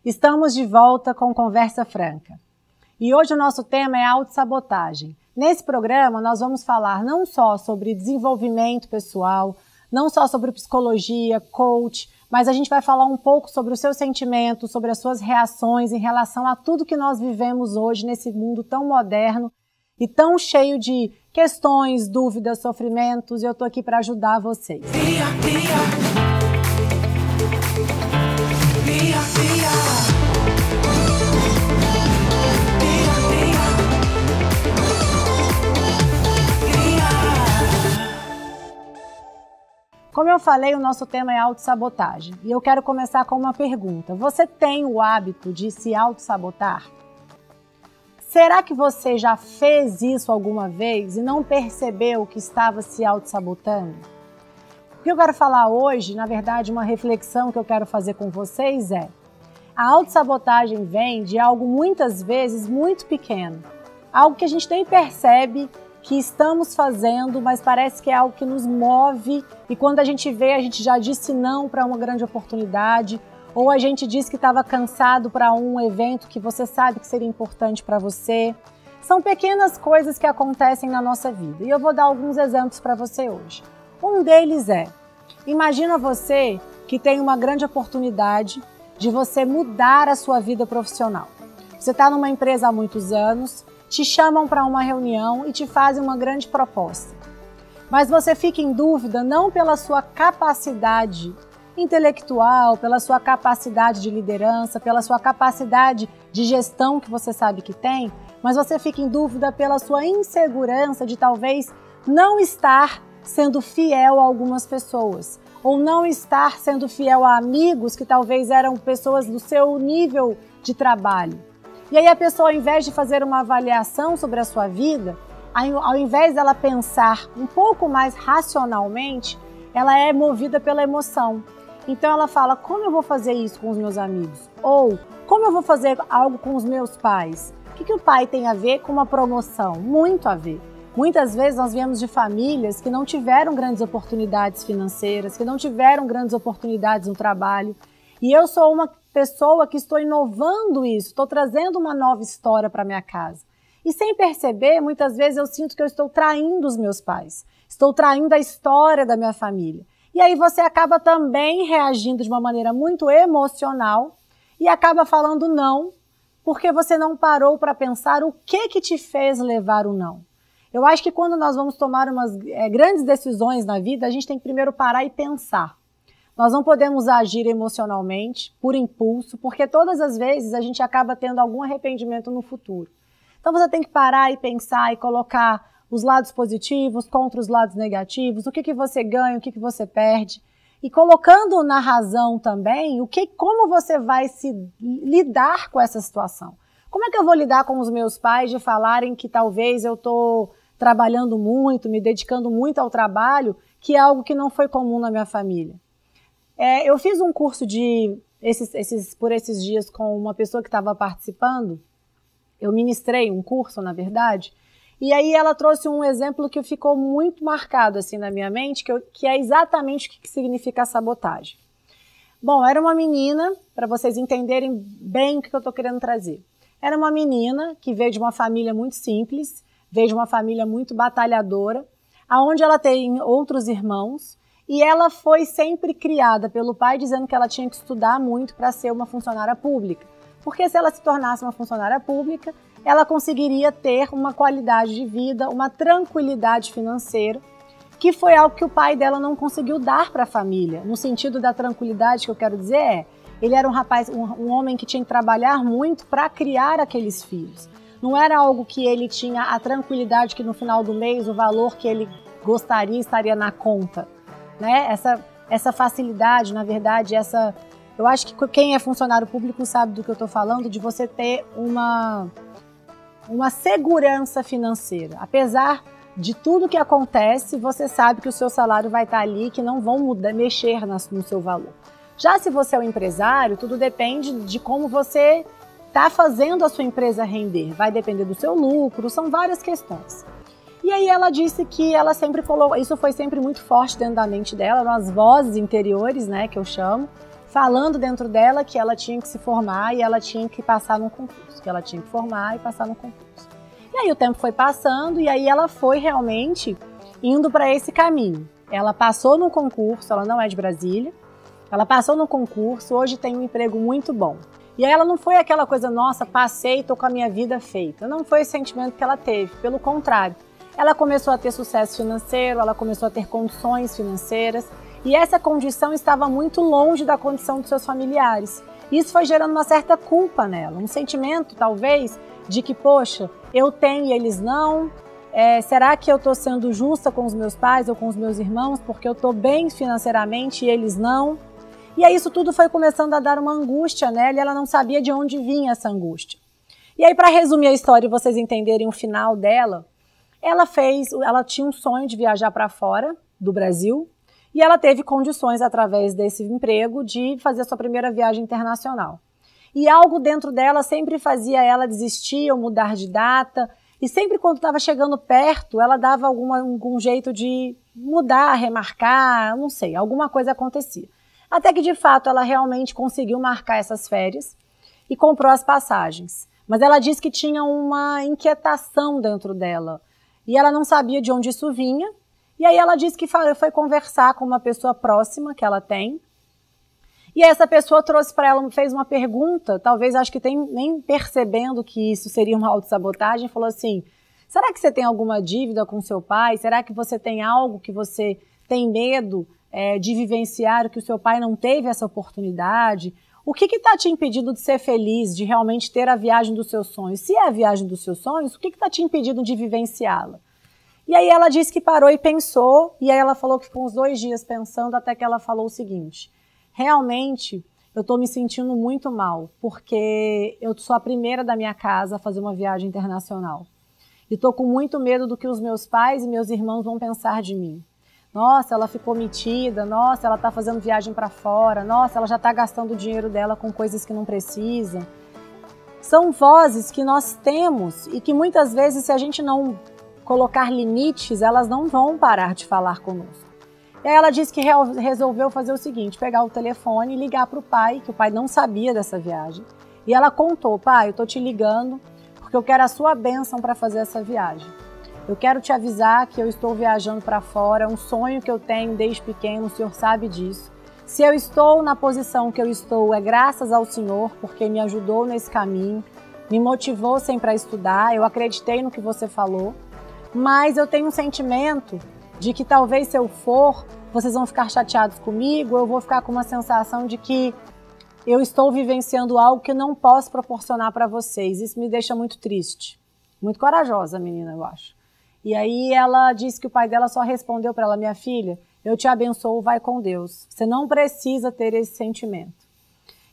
Estamos de volta com Conversa Franca. E hoje o nosso tema é autossabotagem. Nesse programa nós vamos falar não só sobre desenvolvimento pessoal, não só sobre psicologia, coach, mas a gente vai falar um pouco sobre os seus sentimentos, sobre as suas reações em relação a tudo que nós vivemos hoje nesse mundo tão moderno e tão cheio de questões, dúvidas, sofrimentos, e eu tô aqui para ajudar vocês. Como eu falei, o nosso tema é autossabotagem. E eu quero começar com uma pergunta. Você tem o hábito de se autossabotar? Será que você já fez isso alguma vez e não percebeu que estava se autossabotando? O que eu quero falar hoje, na verdade, uma reflexão que eu quero fazer com vocês é: a autossabotagem vem de algo muitas vezes muito pequeno. Algo que a gente nem percebe que estamos fazendo, mas parece que é algo que nos move e quando a gente vê, a gente já disse não para uma grande oportunidade ou a gente disse que estava cansado para um evento que você sabe que seria importante para você. São pequenas coisas que acontecem na nossa vida e eu vou dar alguns exemplos para você hoje. Um deles é, imagina você que tem uma grande oportunidade de você mudar a sua vida profissional. Você está numa empresa há muitos anos, te chamam para uma reunião e te fazem uma grande proposta. Mas você fica em dúvida não pela sua capacidade intelectual, pela sua capacidade de liderança, pela sua capacidade de gestão que você sabe que tem, mas você fica em dúvida pela sua insegurança de talvez não estar sendo fiel a algumas pessoas, ou não estar sendo fiel a amigos que talvez eram pessoas do seu nível de trabalho. E aí a pessoa, ao invés de fazer uma avaliação sobre a sua vida, ao invés dela pensar um pouco mais racionalmente, ela é movida pela emoção. Então ela fala, como eu vou fazer isso com os meus amigos? Ou, como eu vou fazer algo com os meus pais? O que o pai tem a ver com uma promoção? Muito a ver. Muitas vezes nós viemos de famílias que não tiveram grandes oportunidades financeiras, que não tiveram grandes oportunidades no trabalho. E eu sou uma pessoa que estou inovando isso, estou trazendo uma nova história para minha casa. E sem perceber, muitas vezes eu sinto que eu estou traindo os meus pais, estou traindo a história da minha família. E aí você acaba também reagindo de uma maneira muito emocional e acaba falando não, porque você não parou para pensar o que te fez levar o não. Eu acho que quando nós vamos tomar umas grandes decisões na vida, a gente tem que primeiro parar e pensar. Nós não podemos agir emocionalmente, por impulso, porque todas as vezes a gente acaba tendo algum arrependimento no futuro. Então você tem que parar e pensar e colocar os lados positivos contra os lados negativos, o que você ganha, o que você perde. E colocando na razão também, como você vai se lidar com essa situação. Como é que eu vou lidar com os meus pais de falarem que talvez eu estou trabalhando muito, me dedicando muito ao trabalho, que é algo que não foi comum na minha família? Eu fiz um curso por esses dias com uma pessoa que estava participando. Eu ministrei um curso, na verdade, e aí ela trouxe um exemplo que ficou muito marcado assim na minha mente, que é exatamente o que significa a sabotagem. Bom, era uma menina, para vocês entenderem bem o que eu estou querendo trazer. Era uma menina que veio de uma família muito simples, veio de uma família muito batalhadora, onde ela tem outros irmãos, e ela foi sempre criada pelo pai dizendo que ela tinha que estudar muito para ser uma funcionária pública. Porque se ela se tornasse uma funcionária pública, ela conseguiria ter uma qualidade de vida, uma tranquilidade financeira, que foi algo que o pai dela não conseguiu dar para a família. No sentido da tranquilidade que eu quero dizer ele era um homem que tinha que trabalhar muito para criar aqueles filhos. Não era algo que ele tinha a tranquilidade que no final do mês o valor que ele gostaria estaria na conta. Né? Essa facilidade, na verdade, eu acho que quem é funcionário público sabe do que eu estou falando, de você ter uma segurança financeira. Apesar de tudo que acontece, você sabe que o seu salário vai estar ali, que não vão mexer no seu valor. Já se você é um empresário, tudo depende de como você está fazendo a sua empresa render. Vai depender do seu lucro, são várias questões. E aí ela disse que ela sempre falou, isso foi sempre muito forte dentro da mente dela, eram as vozes interiores, né, que eu chamo, falando dentro dela que ela tinha que se formar e ela tinha que passar num concurso, que ela tinha que formar e passar num concurso. E aí o tempo foi passando e aí ela foi realmente indo para esse caminho. Ela passou no concurso, ela não é de Brasília, ela passou no concurso, hoje tem um emprego muito bom. E aí ela não foi aquela coisa, nossa, passei, tô com a minha vida feita. Não foi esse sentimento que ela teve, pelo contrário. Ela começou a ter sucesso financeiro, ela começou a ter condições financeiras e essa condição estava muito longe da condição dos seus familiares. Isso foi gerando uma certa culpa nela, um sentimento talvez de que, poxa, eu tenho e eles não, será que eu estou sendo justa com os meus pais ou com os meus irmãos porque eu estou bem financeiramente e eles não? E aí isso tudo foi começando a dar uma angústia nela e ela não sabia de onde vinha essa angústia. E aí, para resumir a história e vocês entenderem o final dela, ela tinha um sonho de viajar para fora do Brasil e ela teve condições, através desse emprego, de fazer a sua primeira viagem internacional. E algo dentro dela sempre fazia ela desistir ou mudar de data, e sempre quando estava chegando perto, ela dava algum jeito de mudar, remarcar, não sei, alguma coisa acontecia. Até que, de fato, ela realmente conseguiu marcar essas férias e comprou as passagens. Mas ela disse que tinha uma inquietação dentro dela e ela não sabia de onde isso vinha. E aí ela disse que foi conversar com uma pessoa próxima que ela tem. E essa pessoa trouxe para ela, fez uma pergunta, talvez acho que nem percebendo que isso seria uma autossabotagem, falou assim, será que você tem alguma dívida com seu pai? Será que você tem algo que você tem medo de vivenciar, que o seu pai não teve essa oportunidade? O que está te impedindo de ser feliz, de realmente ter a viagem dos seus sonhos? Se é a viagem dos seus sonhos, o que está te impedindo de vivenciá-la? E aí ela disse que parou e pensou, e aí ela falou que ficou uns 2 dias pensando, até que ela falou o seguinte, realmente eu estou me sentindo muito mal, porque eu sou a primeira da minha casa a fazer uma viagem internacional. E estou com muito medo do que os meus pais e meus irmãos vão pensar de mim. Nossa, ela ficou metida, nossa, ela está fazendo viagem para fora, nossa, ela já está gastando o dinheiro dela com coisas que não precisa. São vozes que nós temos e que muitas vezes, se a gente não colocar limites, elas não vão parar de falar conosco. E aí ela disse que resolveu fazer o seguinte, pegar o telefone e ligar para o pai, que o pai não sabia dessa viagem. E ela contou, pai, eu estou te ligando porque eu quero a sua bênção para fazer essa viagem. Eu quero te avisar que eu estou viajando para fora, é um sonho que eu tenho desde pequeno, o senhor sabe disso. Se eu estou na posição que eu estou, é graças ao senhor, porque me ajudou nesse caminho, me motivou sempre para estudar, eu acreditei no que você falou, mas eu tenho um sentimento de que talvez se eu for, vocês vão ficar chateados comigo, eu vou ficar com uma sensação de que eu estou vivenciando algo que eu não posso proporcionar para vocês. Isso me deixa muito triste. Muito corajosa a menina, eu acho. E aí ela disse que o pai dela só respondeu para ela, minha filha, eu te abençoo, vai com Deus. Você não precisa ter esse sentimento.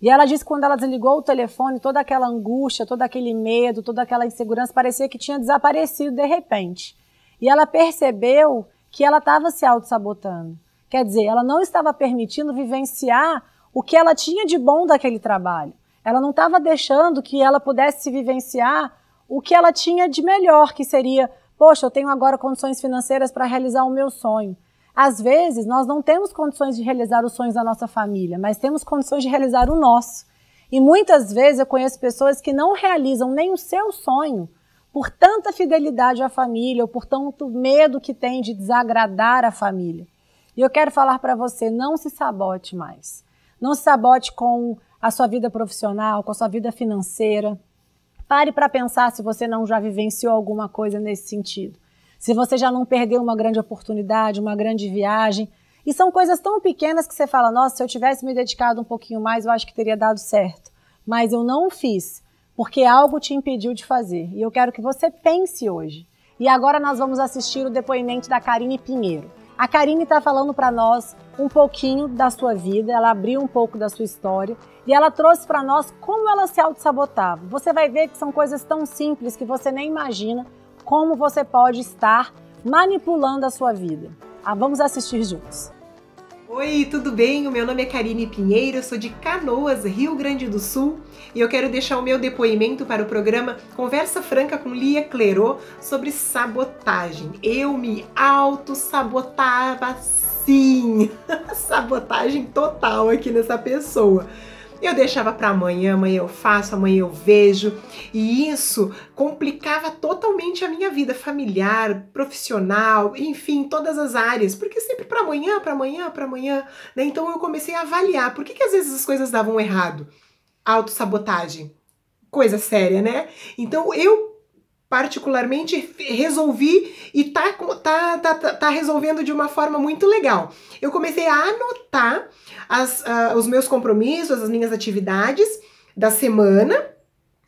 E ela disse que quando ela desligou o telefone, toda aquela angústia, todo aquele medo, toda aquela insegurança, parecia que tinha desaparecido de repente. E ela percebeu que ela estava se auto-sabotando. Quer dizer, ela não estava permitindo vivenciar o que ela tinha de bom daquele trabalho. Ela não estava deixando que ela pudesse vivenciar o que ela tinha de melhor, que seria, poxa, eu tenho agora condições financeiras para realizar o meu sonho. Às vezes, nós não temos condições de realizar os sonhos da nossa família, mas temos condições de realizar o nosso. E muitas vezes eu conheço pessoas que não realizam nem o seu sonho por tanta fidelidade à família ou por tanto medo que tem de desagradar a família. E eu quero falar para você, não se sabote mais. Não se sabote com a sua vida profissional, com a sua vida financeira. Pare para pensar se você não já vivenciou alguma coisa nesse sentido. Se você já não perdeu uma grande oportunidade, uma grande viagem. E são coisas tão pequenas que você fala, nossa, se eu tivesse me dedicado um pouquinho mais, eu acho que teria dado certo. Mas eu não fiz, porque algo te impediu de fazer. E eu quero que você pense hoje. E agora nós vamos assistir o depoimento da Karine Pinheiro. A Karine está falando para nós um pouquinho da sua vida, ela abriu um pouco da sua história e ela trouxe para nós como ela se auto-sabotava. Você vai ver que são coisas tão simples que você nem imagina como você pode estar manipulando a sua vida. Vamos assistir juntos. Oi, tudo bem? O meu nome é Karine Pinheiro, eu sou de Canoas, Rio Grande do Sul e eu quero deixar o meu depoimento para o programa Conversa Franca com Lia Clerô sobre sabotagem. Eu me auto-sabotava Sim, sabotagem total aqui nessa pessoa. Eu deixava para amanhã, amanhã eu faço, amanhã eu vejo, e isso complicava totalmente a minha vida familiar, profissional, enfim, todas as áreas, porque sempre para amanhã, para amanhã, para amanhã, né? Então eu comecei a avaliar por que às vezes as coisas davam errado. Autossabotagem, coisa séria, né? Então eu particularmente resolvi e tá resolvendo de uma forma muito legal. Eu comecei a anotar os meus compromissos, as minhas atividades da semana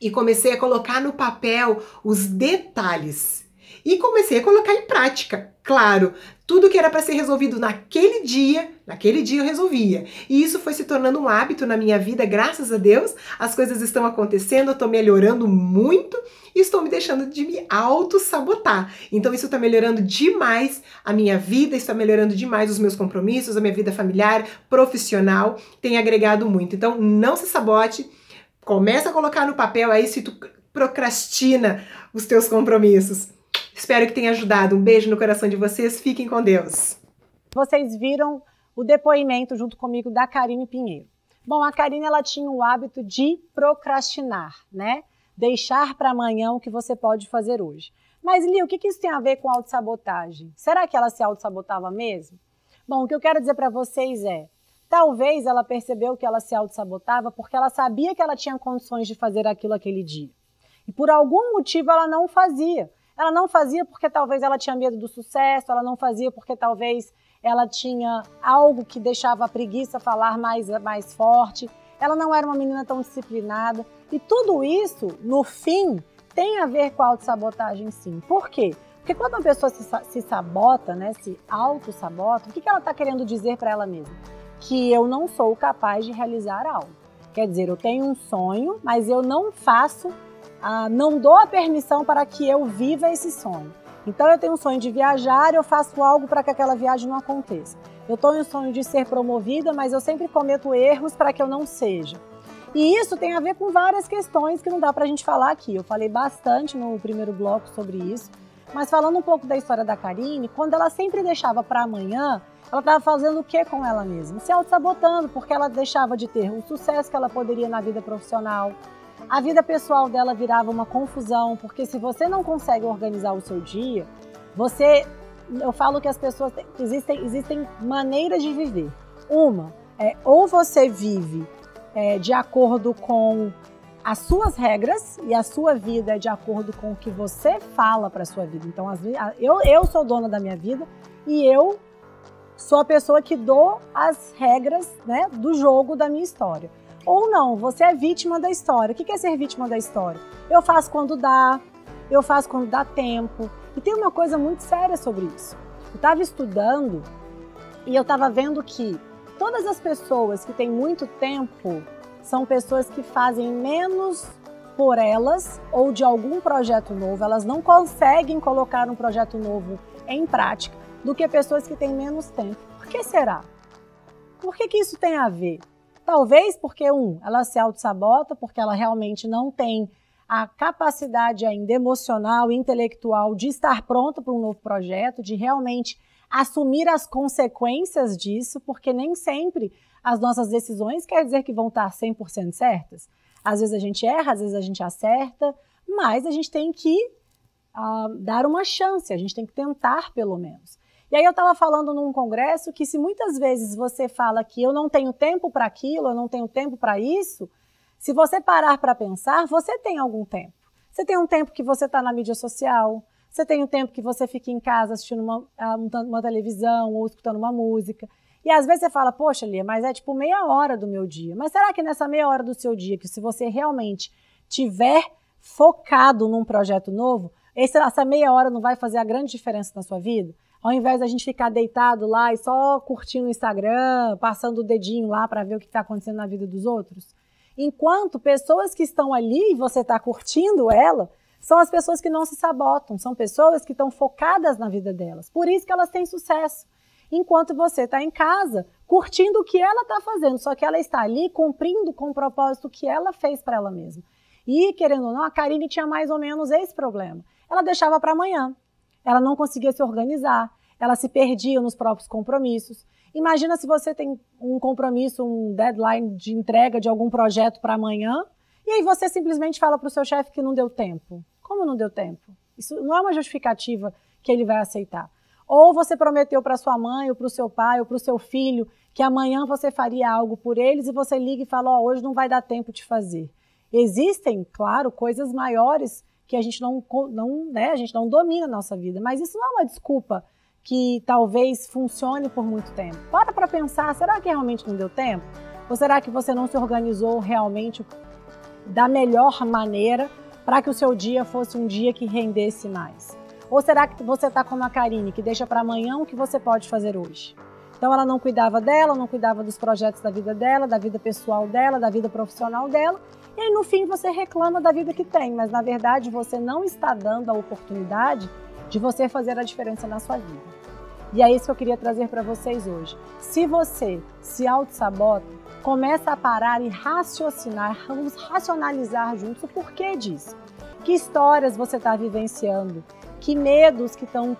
e comecei a colocar no papel os detalhes. E comecei a colocar em prática, claro, tudo que era para ser resolvido naquele dia eu resolvia. E isso foi se tornando um hábito na minha vida, graças a Deus. As coisas estão acontecendo, eu estou melhorando muito e estou me deixando de me auto-sabotar. Então isso está melhorando demais a minha vida, está melhorando demais os meus compromissos, a minha vida familiar, profissional, tem agregado muito. Então não se sabote, começa a colocar no papel aí se tu procrastina os teus compromissos. Espero que tenha ajudado. Um beijo no coração de vocês. Fiquem com Deus. Vocês viram o depoimento junto comigo da Karine Pinheiro. Bom, a Karine, ela tinha o hábito de procrastinar, né? Deixar para amanhã o que você pode fazer hoje. Mas, Li, o que isso tem a ver com autossabotagem? Será que ela se autossabotava mesmo? Bom, o que eu quero dizer para vocês é, talvez ela percebeu que ela se autossabotava porque ela sabia que ela tinha condições de fazer aquilo aquele dia. E por algum motivo ela não fazia. Ela não fazia porque talvez ela tinha medo do sucesso, ela não fazia porque talvez ela tinha algo que deixava a preguiça falar mais forte, ela não era uma menina tão disciplinada. E tudo isso, no fim, tem a ver com a autossabotagem, sim. Por quê? Porque quando uma pessoa se sabota, né, se autossabota, o que ela está querendo dizer para ela mesma? Que eu não sou capaz de realizar algo. Quer dizer, eu tenho um sonho, mas eu não faço, não dou a permissão para que eu viva esse sonho. Então eu tenho um sonho de viajar, eu faço algo para que aquela viagem não aconteça. Eu tenho um sonho de ser promovida, mas eu sempre cometo erros para que eu não seja. E isso tem a ver com várias questões que não dá para a gente falar aqui. Eu falei bastante no primeiro bloco sobre isso, mas falando um pouco da história da Karine, quando ela sempre deixava para amanhã, ela estava fazendo o que com ela mesma? Se auto-sabotando, porque ela deixava de ter o sucesso que ela poderia na vida profissional. A vida pessoal dela virava uma confusão, porque se você não consegue organizar o seu dia, eu falo que as pessoas, existem maneiras de viver. Uma é ou você vive de acordo com as suas regras e a sua vida é de acordo com o que você fala para a sua vida. Então, eu sou dona da minha vida e eu sou a pessoa que dou as regras, né, do jogo da minha história. Ou não, você é vítima da história. O que é ser vítima da história? Eu faço quando dá, eu faço quando dá tempo. E tem uma coisa muito séria sobre isso. Eu estava estudando e eu estava vendo que todas as pessoas que têm muito tempo são pessoas que fazem menos por elas ou de algum projeto novo. Elas não conseguem colocar um projeto novo em prática do que pessoas que têm menos tempo. Por que será? Por que isso tem a ver? Talvez porque, ela se auto-sabota, porque ela realmente não tem a capacidade ainda emocional e intelectual de estar pronta para um novo projeto, de realmente assumir as consequências disso, porque nem sempre as nossas decisões quer dizer que vão estar 100% certas. Às vezes a gente erra, às vezes a gente acerta, mas a gente tem que dar uma chance, a gente tem que tentar pelo menos. E aí eu estava falando num congresso que se muitas vezes você fala que eu não tenho tempo para aquilo, eu não tenho tempo para isso, se você parar para pensar, você tem algum tempo. Você tem um tempo que você está na mídia social, você tem um tempo que você fica em casa assistindo uma televisão ou escutando uma música. E às vezes você fala, poxa, Lia, mas é tipo meia hora do meu dia. Mas será que nessa meia hora do seu dia, que se você realmente tiver focado num projeto novo, essa meia hora não vai fazer a grande diferença na sua vida? Ao invés da gente ficar deitado lá e só curtindo o Instagram, passando o dedinho lá para ver o que está acontecendo na vida dos outros. Enquanto pessoas que estão ali e você está curtindo ela, são as pessoas que não se sabotam, são pessoas que estão focadas na vida delas. Por isso que elas têm sucesso. Enquanto você está em casa, curtindo o que ela está fazendo, só que ela está ali cumprindo com o propósito que ela fez para ela mesma. E, querendo ou não, a Karine tinha mais ou menos esse problema. Ela deixava para amanhã. Ela não conseguia se organizar, elas se perdiam nos próprios compromissos. Imagina se você tem um compromisso, um deadline de entrega de algum projeto para amanhã, e aí você simplesmente fala para o seu chefe que não deu tempo. Como não deu tempo? Isso não é uma justificativa que ele vai aceitar. Ou você prometeu para sua mãe, ou para o seu pai, ou para o seu filho, que amanhã você faria algo por eles, e você liga e fala, hoje não vai dar tempo de fazer. Existem, claro, coisas maiores que a gente a gente não domina na nossa vida, mas isso não é uma desculpa que talvez funcione por muito tempo. Para pensar, será que realmente não deu tempo? Ou será que você não se organizou realmente da melhor maneira para que o seu dia fosse um dia que rendesse mais? Ou será que você está como a Karine, que deixa para amanhã o que você pode fazer hoje? Então ela não cuidava dela, não cuidava dos projetos da vida dela, da vida pessoal dela, da vida profissional dela, e aí no fim você reclama da vida que tem, mas na verdade você não está dando a oportunidade de você fazer a diferença na sua vida. E é isso que eu queria trazer para vocês hoje. Se você se auto-sabota, começa a parar e raciocinar, vamos racionalizar juntos o porquê disso. Que histórias você está vivenciando? Que medos que estão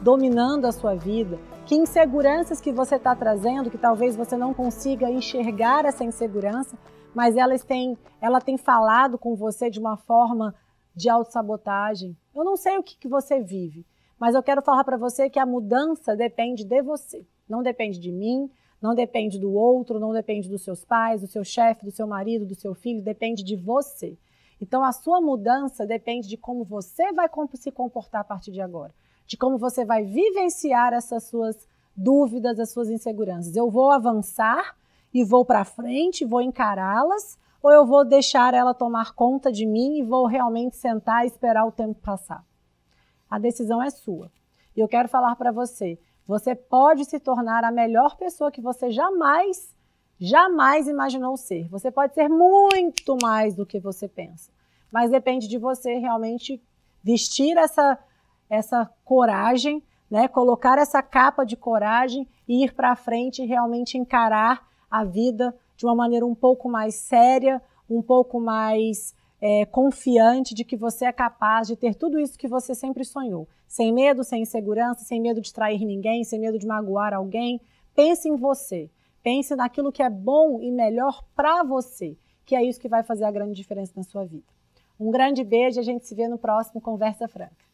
dominando a sua vida? Que inseguranças que você está trazendo, que talvez você não consiga enxergar essa insegurança, mas ela tem falado com você de uma forma de autossabotagem. Eu não sei o que você vive, mas eu quero falar para você que a mudança depende de você. Não depende de mim, não depende do outro, não depende dos seus pais, do seu chefe, do seu marido, do seu filho, depende de você. Então a sua mudança depende de como você vai se comportar a partir de agora. De como você vai vivenciar essas suas dúvidas, as suas inseguranças. Eu vou avançar e vou para frente, vou encará-las, ou eu vou deixar ela tomar conta de mim e vou realmente sentar e esperar o tempo passar? A decisão é sua. E eu quero falar para você, você pode se tornar a melhor pessoa que você jamais imaginou ser. Você pode ser muito mais do que você pensa, mas depende de você realmente vestir essa coragem, colocar essa capa de coragem e ir para frente e realmente encarar a vida de uma maneira um pouco mais séria, um pouco mais confiante de que você é capaz de ter tudo isso que você sempre sonhou. Sem medo, sem insegurança, sem medo de trair ninguém, sem medo de magoar alguém. Pense em você. Pense naquilo que é bom e melhor para você, que é isso que vai fazer a grande diferença na sua vida. Um grande beijo e a gente se vê no próximo Conversa Franca.